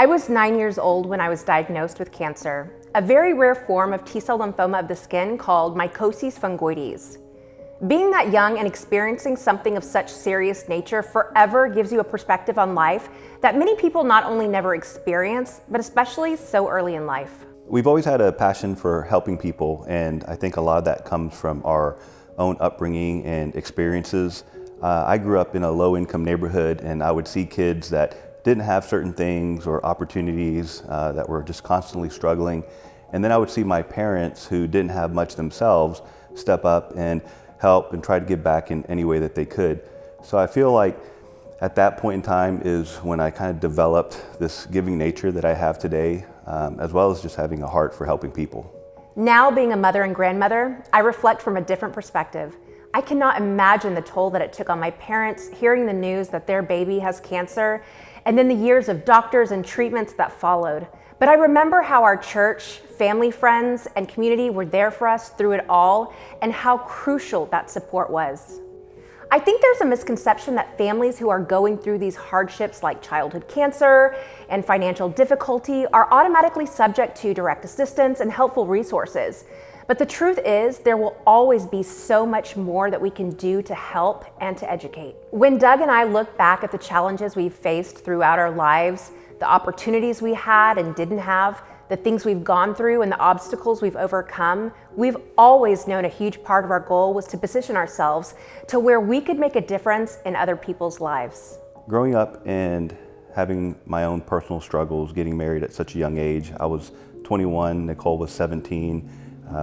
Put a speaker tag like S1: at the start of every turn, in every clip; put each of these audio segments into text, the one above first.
S1: I was 9 years old when I was diagnosed with cancer, a very rare form of T-cell lymphoma of the skin called mycosis fungoides. Being that young and experiencing something of such serious nature forever gives you a perspective on life that many people not only never experience, but especially so early in life.
S2: We've always had a passion for helping people, and I think a lot of that comes from our own upbringing and experiences. I grew up in a low-income neighborhood, and I would see kids that didn't have certain things or opportunities, that were just constantly struggling. And then I would see my parents who didn't have much themselves step up and help and try to give back in any way that they could. So I feel like at that point in time is when I kind of developed this giving nature that I have today, as well as just having a heart for helping people.
S1: Now, being a mother and grandmother, I reflect from a different perspective. I cannot imagine the toll that it took on my parents hearing the news that their baby has cancer, and then the years of doctors and treatments that followed. But I remember how our church, family, friends, and community were there for us through it all, and how crucial that support was. I think there's a misconception that families who are going through these hardships like childhood cancer and financial difficulty are automatically subject to direct assistance and helpful resources. But the truth is, there will always be so much more that we can do to help and to educate. When Doug and I look back at the challenges we've faced throughout our lives, the opportunities we had and didn't have, the things we've gone through and the obstacles we've overcome, we've always known a huge part of our goal was to position ourselves to where we could make a difference in other people's lives.
S2: Growing up and having my own personal struggles, getting married at such a young age, I was 21, Nicole was 17.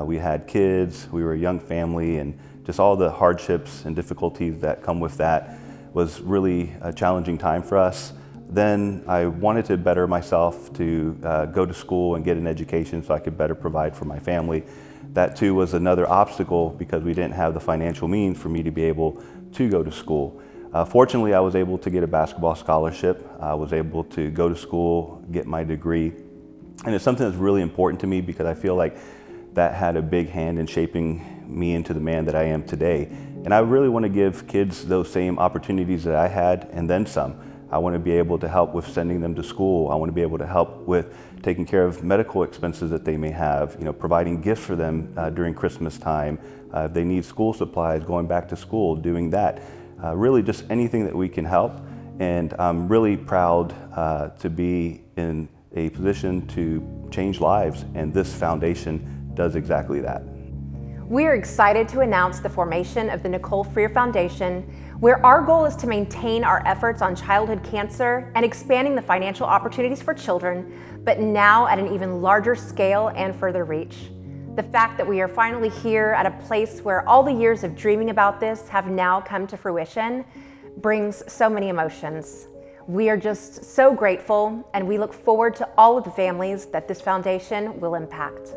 S2: We had kids, we were a young family, and just all the hardships and difficulties that come with that was really a challenging time for us. Then I wanted to better myself, to go to school and get an education so I could better provide for my family. That too was another obstacle because we didn't have the financial means for me to be able to go to school. Fortunately, I was able to get a basketball scholarship. I was able to go to school, get my degree. And it's something that's really important to me because I feel like that had a big hand in shaping me into the man that I am today. And I really want to give kids those same opportunities that I had and then some. I want to be able to help with sending them to school. I want to be able to help with taking care of medical expenses that they may have, providing gifts for them during Christmas time. If they need school supplies, going back to school, doing that. Really just anything that we can help. And I'm really proud to be in a position to change lives, and this foundation does exactly that.
S1: We are excited to announce the formation of the Nicole Freer Foundation, where our goal is to maintain our efforts on childhood cancer and expanding the financial opportunities for children, but now at an even larger scale and further reach. The fact that we are finally here at a place where all the years of dreaming about this have now come to fruition brings so many emotions. We are just so grateful, and we look forward to all of the families that this foundation will impact.